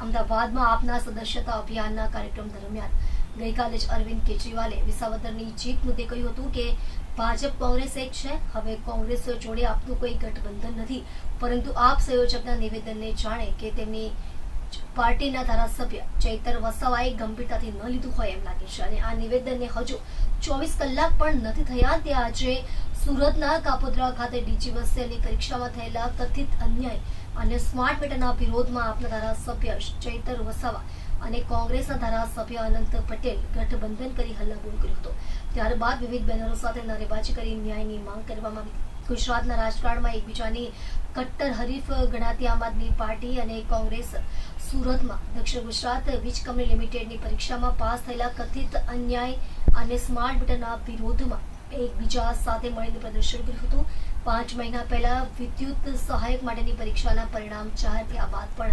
અમદાવાદમાં આપના સદસ્યતા અભિયાનના કાર્યક્રમ દરમિયાન ગઈકાલે જ અરવિંદ કેજરીવાલે વિસાવદરની જીત મુદ્દે કહ્યું હતું કે ભાજપ કોંગ્રેસ એક છે. હવે કોંગ્રેસ જોડે આપનું કોઈ ગઠબંધન નથી, પરંતુ આપ સંયોજકના નિવેદનને જાણે કે તેમની પાર્ટીના ધારાસભ્ય ચૈતર વસાવાએ ગંભીરતાથી ન લીધું હોય એમ લાગે છે. અને આ નિવેદનને હજુ 24 કલાક પણ નથી થયા તે આજે સુરતના કાપોદ્રા ખાતે ડીજીવીસીએલની પરીક્ષામાં થયેલા કથિત અન્યાય અને સ્માર્ટ મીટરના વિરોધમાં આપના ધારાસભ્ય ચૈતર વસાવા અને કોંગ્રેસના ધારાસભ્ય અનંત પટેલ ગઠબંધન કરી હલ્લાબોલ કર્યો હતો. ત્યારબાદ વિવિધ બેનરો સાથે નારેબાજી કરી ન્યાયની માંગ કરવામાં આવી. ગુજરાતના રાજકારણમાં એકબીજાની કટ્ટર હરીફ ગણાતી આમ આદમી પાર્ટી અને કોંગ્રેસ સુરતમાં દક્ષિણ ગુજરાત વીજ કંપની લિમિટેડની પરીક્ષામાં પાસ થયેલા કથિત અન્યાય અને સ્માર્ટ મીટરના વિરોધમાં એકબીજા સાથે મળીને પ્રદર્શન કર્યું હતું. 5 મહિના પહેલા વિદ્યુત સહાયક માટેની પરીક્ષાના પરિણામ જાહેર થયા બાદ પણ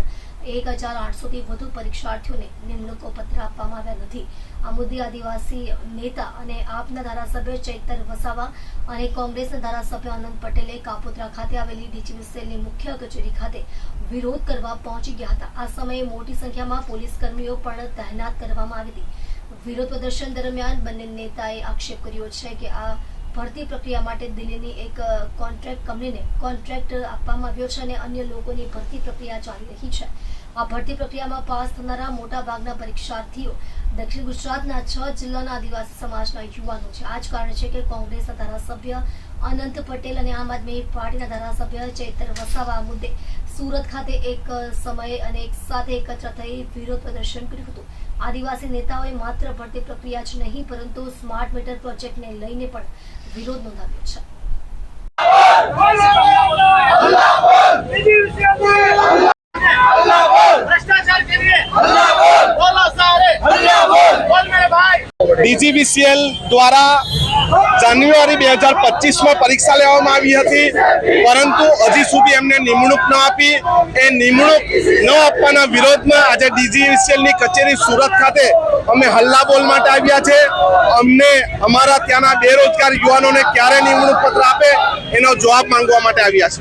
1800 થી વધુ પરીક્ષાર્થીઓને નિમણૂકો પત્ર આપવામાં આવ્યા નથી. આ મુદ્દે આદિવાસી નેતા અને આપના ધારાસભ્ય ચૈતર વસાવા અને કોંગ્રેસના ધારાસભ્ય અનંત પટેલે કાપોદ્રા ખાતે આવેલી ડીજીવીસીએલની મુખ્ય કચેરી ખાતે વિરોધ કરવા પહોંચી ગયા હતા. આ સમયે મોટી સંખ્યામાં પોલીસ કર્મીઓ પણ તહેનાત કરવામાં આવી હતી. વિરોધ પ્રદર્શન દરમિયાન બંને નેતાએ આક્ષેપ કર્યો છે કે આ ભરતી પ્રક્રિયા માટે દિલ્હીની એક કોન્ટ્રાક્ટ કંપનીને કોન્ટ્રાક્ટ આપવામાં આવ્યો છે અને અન્ય લોકોની ભરતી પ્રક્રિયા ચાલી રહી છે. આ ભરતી પ્રક્રિયામાં પાસ થનારા મોટા ભાગના પરીક્ષાર્થીઓ દક્ષિણ ગુજરાતના 6 જિલ્લાના આદિવાસી સમાજના યુવાનો છે. આ જ કારણ છે કે કોંગ્રેસના ધારાસભ્ય અનંત પટેલ અને આમ આદમી પાર્ટીના ધારાસભ્ય ચૈતર વસાવા આ મુદ્દે સુરત ખાતે એક સમયે અને એક સાથે એકત્ર થઈ વિરોધ પ્રદર્શન કર્યું હતું. આદિવાસી નેતાઓએ માત્ર ભરતી પ્રક્રિયા જ નહીં પરંતુ સ્માર્ટ મીટર પ્રોજેક્ટને લઈને પણ વિરોધ નોંધાવ્યો છે. ડીજીવીસીએલ દ્વારા જાન્યુઆરી 2025માં પરીક્ષા લેવામાં આવી હતી, પરંતુ હજી સુધી એમને નિમણૂક ન આપી. એ નિમણૂક ન આપવાના વિરોધમાં આજે ડીજીવીસીએલની કચેરી સુરત ખાતે અમે હલ્લાબોલ માટે આવ્યા છે. અમને અમારા ત્યાંના બેરોજગાર યુવાનોને ક્યારે નિમણૂક પત્ર આપે એનો જવાબ માંગવા માટે આવ્યા છે.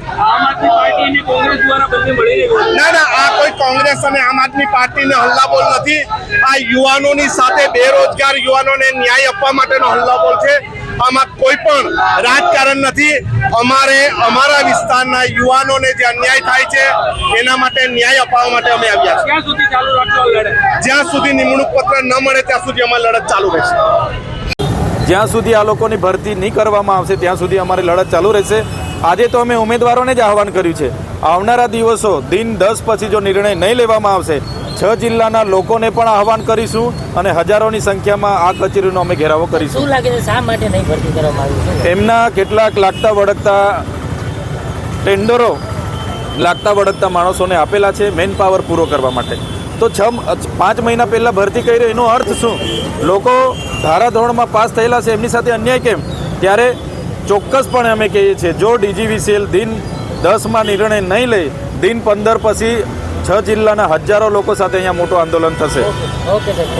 ના, આ કોઈ કોંગ્રેસ અને આમ આદમી પાર્ટીને હલ્લાબોલ નથી. આ યુવાનોની સાથે બેરોજગાર યુવાનોને ન્યાય આપવા માટેનો હલ્લાબોલ છે. આમાં કોઈ પણ રાજકારણ નથી. અમારે અમારા વિસ્તારના યુવાનોને જે અન્યાય થાય છે એના માટે ન્યાય અપાવવા માટે અમે આવ્યા છીએ. ક્યાં સુધી ચાલુ રાખશો લડત? જ્યાં સુધી નિમણૂક પત્ર ન મળે ત્યાં સુધી અમારી લડત ચાલુ રહેશે. જ્યાં સુધી આ લોકોની ભરતી નહીં કરવામાં આવશે ત્યાં સુધી અમારી લડત ચાલુ રહેશે. આજે તો અમે ઉમેદવારોને જ આહવાન કર્યું છે, આવનારા દિવસો દિન 10 પછી જો નિર્ણય નહીં લેવામાં આવશે 6 જિલ્લાના લોકોને પણ આહવાન કરીશું અને હજારોની સંખ્યામાં આ કચેરીનો અમે ઘેરાવો કરીશું. શું લાગે છે શા માટે નહીં ભરતી કરવામાં આવી છે? એમના કેટલાક લાગતા વળગતા ટેન્ડરો લાગતા વળગતા માણસોને આપેલા છે મેન પાવર પૂરો કરવા માટે. તો 5 મહિના પહેલાં ભરતી કરી એનો અર્થ શું? લોકો ધારાધોરણમાં પાસ થયેલા છે એમની સાથે અન્યાય કેમ? ત્યારે ચોક્કસપણે અમે કહીએ છીએ જો ડીજીવીસીએલ દિન 10માં નિર્ણય નહીં લે, દિન 15 પછી 6 જિલ્લાના હજારો લોકો સાથે અહીંયા મોટું આંદોલન થશે. Okay sir.